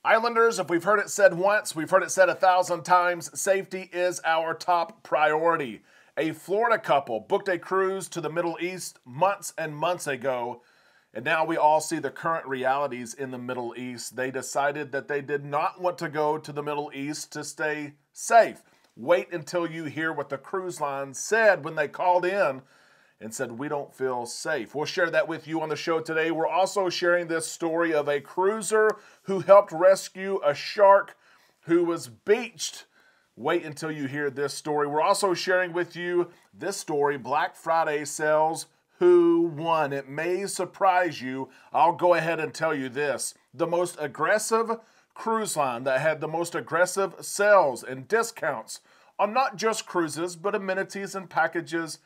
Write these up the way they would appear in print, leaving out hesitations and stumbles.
Islanders, if we've heard it said once, we've heard it said 1,000 times, safety is our top priority. A Florida couple booked a cruise to the Middle East months and months ago, and now we all see the current realities in the Middle East. They decided that they did not want to go to the Middle East to stay safe. Wait until you hear what the cruise line said when they called in and said, we don't feel safe. We'll share that with you on the show today. We're also sharing this story of a cruiser who helped rescue a shark who was beached. Wait until you hear this story. We're also sharing with you this story, Black Friday sales, who won? It may surprise you. I'll go ahead and tell you this. The most aggressive cruise line that had the most aggressive sales and discounts on not just cruises, but amenities and packages,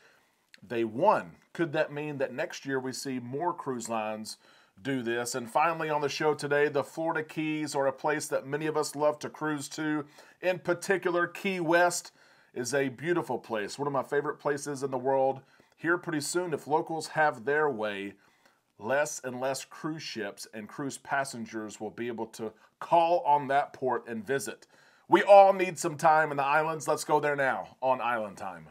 they won. Could that mean that next year we see more cruise lines do this? And finally on the show today, the Florida Keys are a place that many of us love to cruise to. In particular, Key West is a beautiful place, one of my favorite places in the world. Here pretty soon, if locals have their way, less and less cruise ships and cruise passengers will be able to call on that port and visit. We all need some time in the islands. Let's go there now on Island Time.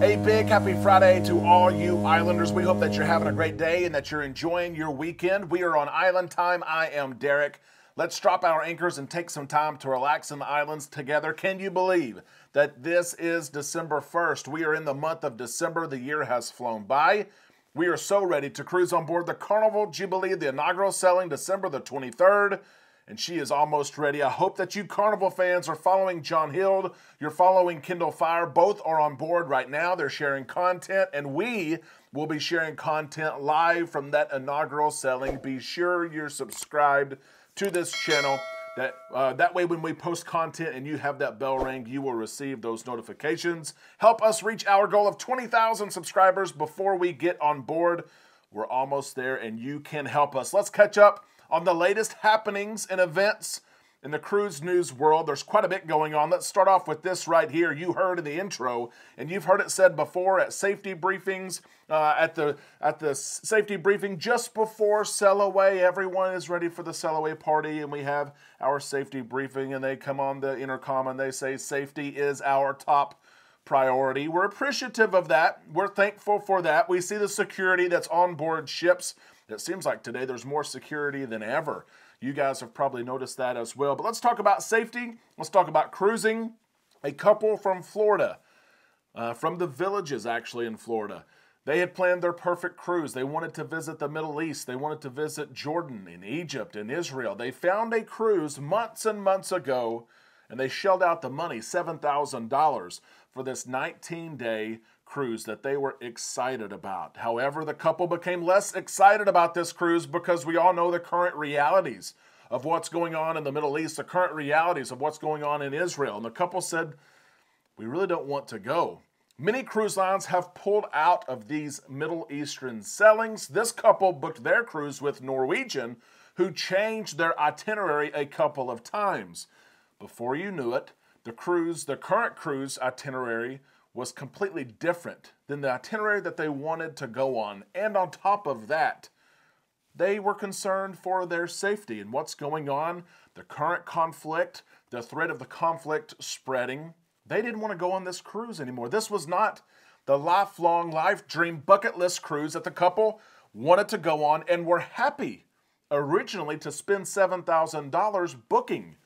A big happy Friday to all you Islanders. We hope that you're having a great day and that you're enjoying your weekend. We are on Island Time. I am Derek. Let's drop our anchors and take some time to relax in the islands together. Can you believe that this is December 1st? We are in the month of December. The year has flown by. We are so ready to cruise on board the Carnival Jubilee, the inaugural sailing December the 23rd. And she is almost ready. I hope that you Carnival fans are following John Hild. You're following Kindle Fire. Both are on board right now. They're sharing content, and we will be sharing content live from that inaugural sailing. Be sure you're subscribed to this channel. That way when we post content and you have that bell ring, you will receive those notifications. Help us reach our goal of 20,000 subscribers before we get on board. We're almost there, and you can help us. Let's catch up on the latest happenings and events in the cruise news world. There's quite a bit going on. Let's start off with this right here. You heard in the intro, and you've heard it said before at safety briefings, at the safety briefing just before sail away. Everyone is ready for the sail away party, and we have our safety briefing, and they come on the intercom and they say safety is our top priority. We're appreciative of that. We're thankful for that. We see the security that's on board ships. It seems like today there's more security than ever. You guys have probably noticed that as well. But let's talk about safety. Let's talk about cruising. A couple from Florida, from the Villages actually in Florida, they had planned their perfect cruise. They wanted to visit the Middle East. They wanted to visit Jordan and Egypt and Israel. They found a cruise months and months ago, and they shelled out the money, $7,000, for this 19-day cruise that they were excited about. However, the couple became less excited about this cruise because we all know the current realities of what's going on in the Middle East, the current realities of what's going on in Israel. And the couple said, we really don't want to go. Many cruise lines have pulled out of these Middle Eastern sailings. This couple booked their cruise with Norwegian, who changed their itinerary a couple of times. Before you knew it, the current cruise itinerary was completely different than the itinerary that they wanted to go on. And on top of that, they were concerned for their safety and what's going on, the current conflict, the threat of the conflict spreading. They didn't want to go on this cruise anymore. This was not the lifelong life dream bucket list cruise that the couple wanted to go on and were happy originally to spend $7,000 booking.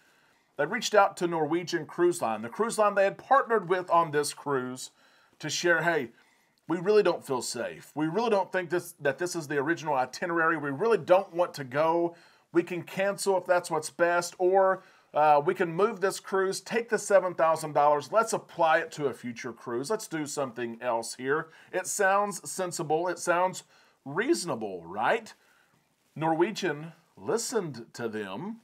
They reached out to Norwegian Cruise Line, the cruise line they had partnered with on this cruise, to share, hey, we really don't feel safe. We really don't think that this is the original itinerary. We really don't want to go. We can cancel if that's what's best, or we can move this cruise, take the $7,000, let's apply it to a future cruise. Let's do something else here. It sounds sensible. It sounds reasonable, right? Norwegian listened to them,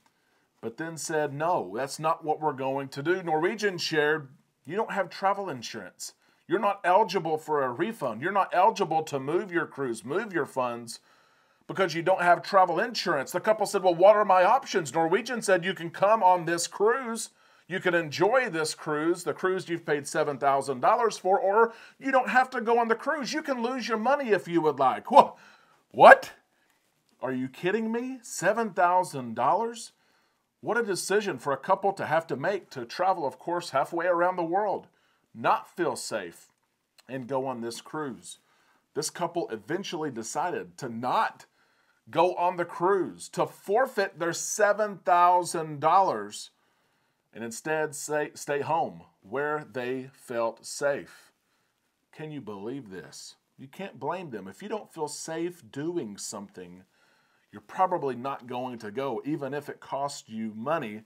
but then said, no, that's not what we're going to do. Norwegian shared, you don't have travel insurance. You're not eligible for a refund. You're not eligible to move your cruise, move your funds, because you don't have travel insurance. The couple said, well, what are my options? Norwegian said, you can come on this cruise. You can enjoy this cruise, the cruise you've paid $7,000 for, or you don't have to go on the cruise. You can lose your money if you would like. Whoa, what? Are you kidding me? $7,000? What a decision for a couple to have to make to travel, of course, halfway around the world, not feel safe, and go on this cruise. This couple eventually decided to not go on the cruise, to forfeit their $7,000, and instead stay home where they felt safe. Can you believe this? You can't blame them. If you don't feel safe doing something, you're probably not going to go, even if it costs you money.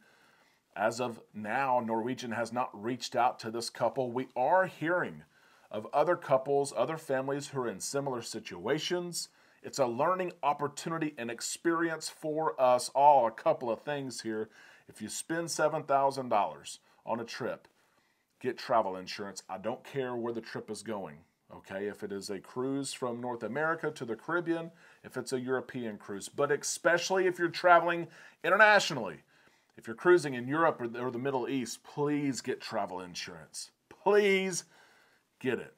As of now, Norwegian has not reached out to this couple. We are hearing of other couples, other families who are in similar situations. It's a learning opportunity and experience for us all. A couple of things here. If you spend $7,000 on a trip, get travel insurance. I don't care where the trip is going. Okay, if it is a cruise from North America to the Caribbean, if it's a European cruise, but especially if you're traveling internationally, if you're cruising in Europe or the Middle East, please get travel insurance. Please get it.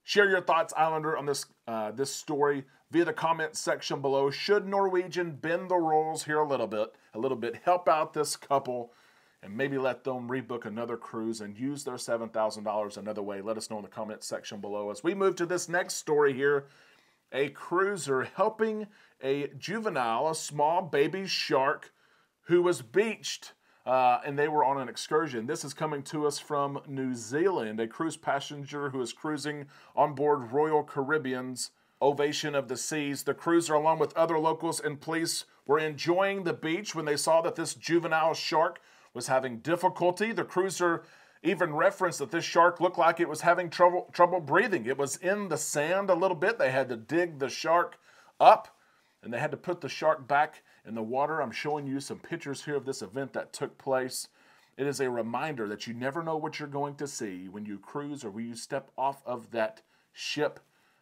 Share your thoughts, Islander, on this story via the comments section below. Should Norwegian bend the rules here a little bit, help out this couple, and maybe let them rebook another cruise and use their $7,000 another way? Let us know in the comments section below. As we move to this next story here, a cruiser helping a juvenile, a small baby shark, who was beached, and they were on an excursion. This is coming to us from New Zealand. A cruise passenger who is cruising on board Royal Caribbean's Ovation of the Seas. The cruiser, along with other locals and police, were enjoying the beach when they saw that this juvenile shark was having difficulty. The cruiser even referenced that this shark looked like it was having trouble breathing. It was in the sand a little bit. They had to dig the shark up, and they had to put the shark back in the water. I'm showing you some pictures here of this event that took place. It is a reminder that you never know what you're going to see when you cruise or when you step off of that ship.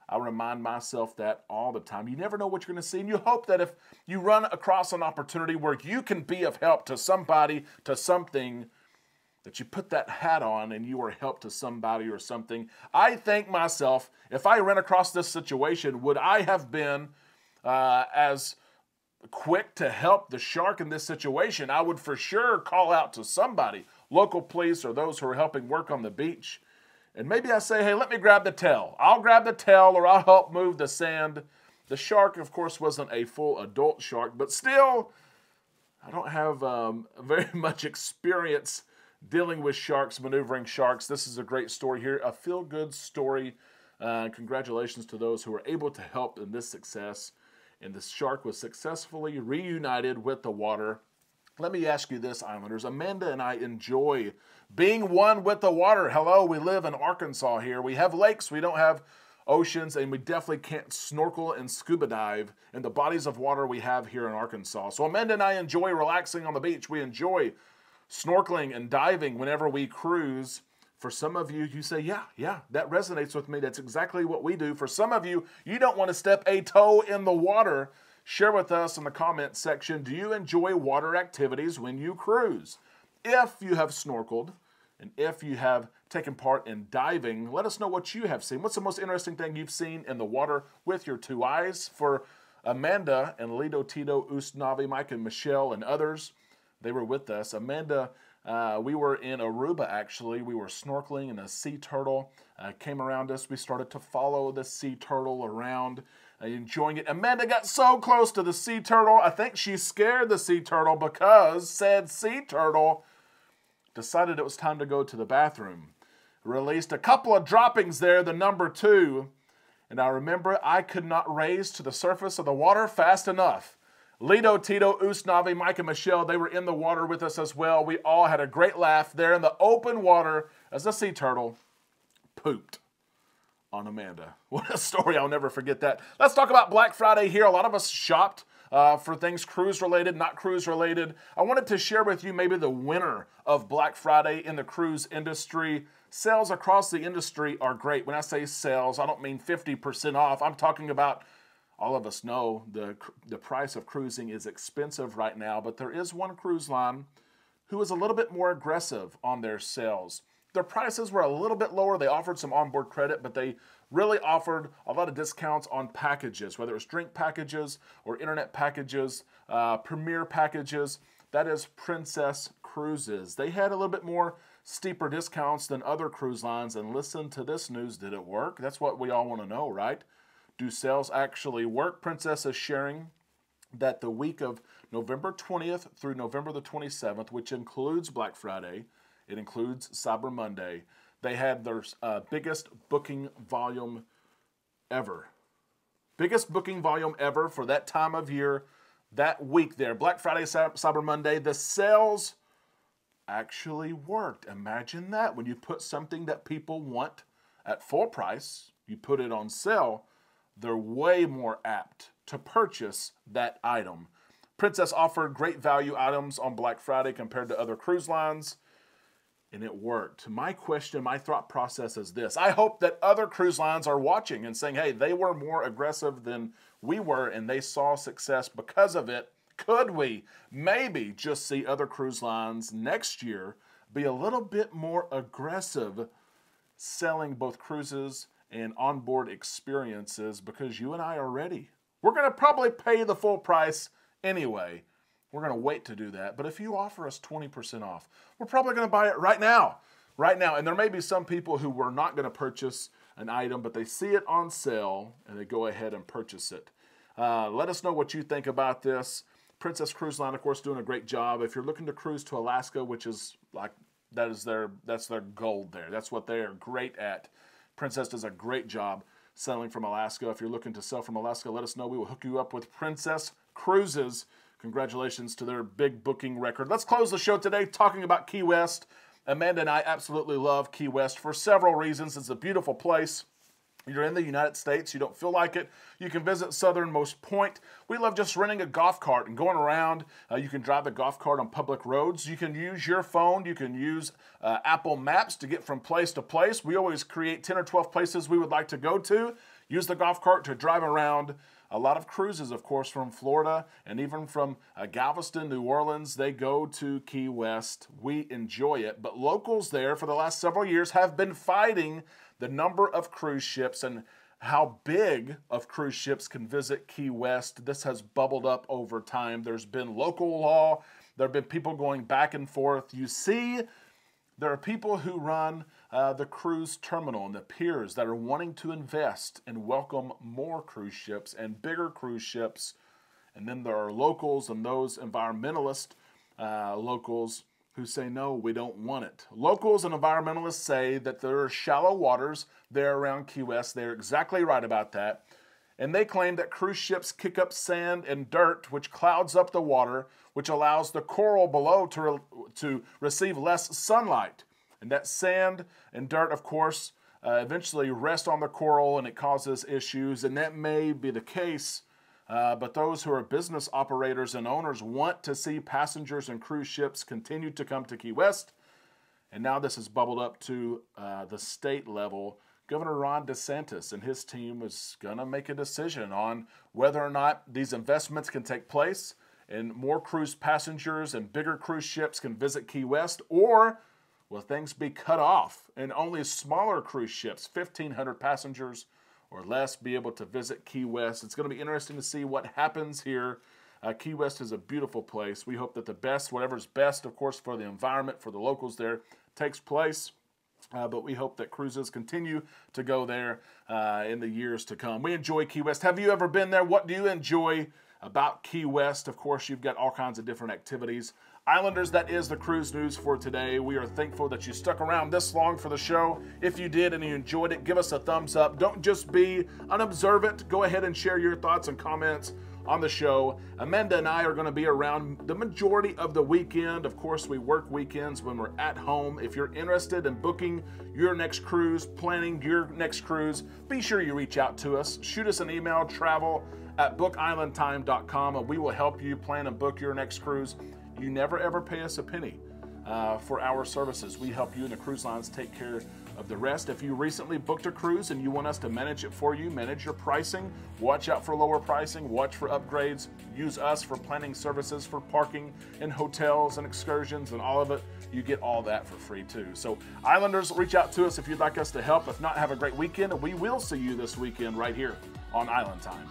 I remind myself that all the time. You never know what you're going to see, and you hope that if you run across an opportunity where you can be of help to somebody, to something, that you put that hat on and you are help to somebody or something. I think myself, if I ran across this situation, would I have been as quick to help the shark in this situation? I would for sure call out to somebody, local police or those who are helping work on the beach. And maybe I say, hey, let me grab the tail. I'll grab the tail or I'll help move the sand. The shark, of course, wasn't a full adult shark, but still, I don't have very much experience dealing with sharks, maneuvering sharks. This is a great story here, a feel-good story. Congratulations to those who were able to help in this success. And the shark was successfully reunited with the water. Let me ask you this, Islanders. Amanda and I enjoy being one with the water. Hello, we live in Arkansas here. We have lakes, we don't have oceans, and we definitely can't snorkel and scuba dive in the bodies of water we have here in Arkansas. So Amanda and I enjoy relaxing on the beach. We enjoy snorkeling and diving whenever we cruise. For some of you, you say, yeah, that resonates with me. That's exactly what we do. For some of you, you don't want to step a toe in the water. Share with us in the comments section, do you enjoy water activities when you cruise? If you have snorkeled and if you have taken part in diving, let us know what you have seen. What's the most interesting thing you've seen in the water with your two eyes? For Amanda and Lido, Tito, Ustanavi, Mike, and Michelle, and others, they were with us. Amanda, we were in Aruba, actually. We were snorkeling, and a sea turtle came around us. We started to follow the sea turtle around, enjoying it. Amanda got so close to the sea turtle, I think she scared the sea turtle because said sea turtle decided it was time to go to the bathroom. Released a couple of droppings there, the number 2, and I remember I could not raise to the surface of the water fast enough. Lido, Tito, Ustanavi, Mike, and Michelle, they were in the water with us as well. We all had a great laugh there in the open water as the sea turtle pooped on Amanda. What a story. I'll never forget that. Let's talk about Black Friday here. A lot of us shopped for things cruise-related, not cruise-related. I wanted to share with you maybe the winner of Black Friday in the cruise industry. Sales across the industry are great. When I say sales, I don't mean 50% off. I'm talking about, all of us know the price of cruising is expensive right now, but there is one cruise line who was a little bit more aggressive on their sales. Their prices were a little bit lower. They offered some onboard credit, but they really offered a lot of discounts on packages, whether it's drink packages or internet packages, premier packages. That is Princess Cruises. They had a little bit more steeper discounts than other cruise lines. And listen to this news. Did it work? That's what we all want to know, right? Do sales actually work? Princess is sharing that the week of November 20th through November the 27th, which includes Black Friday, it includes Cyber Monday, they had their biggest booking volume ever. Biggest booking volume ever for that time of year, that week there. Black Friday, Cyber Monday, the sales actually worked. Imagine that. When you put something that people want at full price, you put it on sale, they're way more apt to purchase that item. Princess offered great value items on Black Friday compared to other cruise lines, and it worked. My question, my thought process is this. I hope that other cruise lines are watching and saying, hey, they were more aggressive than we were, and they saw success because of it. Could we maybe just see other cruise lines next year be a little bit more aggressive selling both cruises and onboard experiences, because you and I are ready. We're going to probably pay the full price anyway. We're going to wait to do that. But if you offer us 20% off, we're probably going to buy it right now. Right now. And there may be some people who were not going to purchase an item, but they see it on sale and they go ahead and purchase it. Let us know what you think about this. Princess Cruise Line, of course, doing a great job. If you're looking to cruise to Alaska, which is like, that's their gold there. That's what they are great at. Princess does a great job selling from Alaska. If you're looking to sell from Alaska, let us know. We will hook you up with Princess Cruises. Congratulations to their big booking record. Let's close the show today talking about Key West. Amanda and I absolutely love Key West for several reasons. It's a beautiful place. You're in the United States. You don't feel like it. You can visit Southernmost Point. We love just renting a golf cart and going around. You can drive the golf cart on public roads. You can use your phone. You can use Apple Maps to get from place to place. We always create 10 or 12 places we would like to go to. Use the golf cart to drive around. A lot of cruises, of course, from Florida and even from Galveston, New Orleans, they go to Key West. We enjoy it. But locals there for the last several years have been fighting the number of cruise ships and how big of cruise ships can visit Key West. This has bubbled up over time. There's been local law. There have been people going back and forth. You see, there are people who run the cruise terminal and the piers that are wanting to invest and welcome more cruise ships and bigger cruise ships. And then there are locals and those environmentalist locals who say, no, we don't want it. Locals and environmentalists say that there are shallow waters there around Key West. They're exactly right about that. And they claim that cruise ships kick up sand and dirt, which clouds up the water, which allows the coral below to receive less sunlight. And that sand and dirt, of course, eventually rest on the coral and it causes issues. And that may be the case. But those who are business operators and owners want to see passengers and cruise ships continue to come to Key West. And now this has bubbled up to the state level. Governor Ron DeSantis and his team is going to make a decision on whether or not these investments can take place and more cruise passengers and bigger cruise ships can visit Key West, or will things be cut off and only smaller cruise ships, 1,500 passengers or less, be able to visit Key West. It's going to be interesting to see what happens here. Key West is a beautiful place. We hope that the best, whatever's best, of course, for the environment, for the locals there, takes place. But we hope that cruises continue to go there in the years to come. We enjoy Key West. Have you ever been there? What do you enjoy about Key West? Of course, you've got all kinds of different activities. Islanders, that is the cruise news for today. We are thankful that you stuck around this long for the show. If you did and you enjoyed it, give us a thumbs up. Don't just be unobservant. Go ahead and share your thoughts and comments on the show. Amanda and I are going to be around the majority of the weekend. Of course, we work weekends when we're at home. If you're interested in booking your next cruise, planning your next cruise, be sure you reach out to us. Shoot us an email, travel@bookislandtime.com, and we will help you plan and book your next cruise. You never ever pay us a penny for our services. We help you and the cruise lines take care of the rest. If you recently booked a cruise and you want us to manage it for you, manage your pricing, watch out for lower pricing, watch for upgrades, use us for planning services for parking and hotels and excursions and all of it, you get all that for free too. So Islanders, reach out to us if you'd like us to help. If not, have a great weekend, and we will see you this weekend right here on Island Time.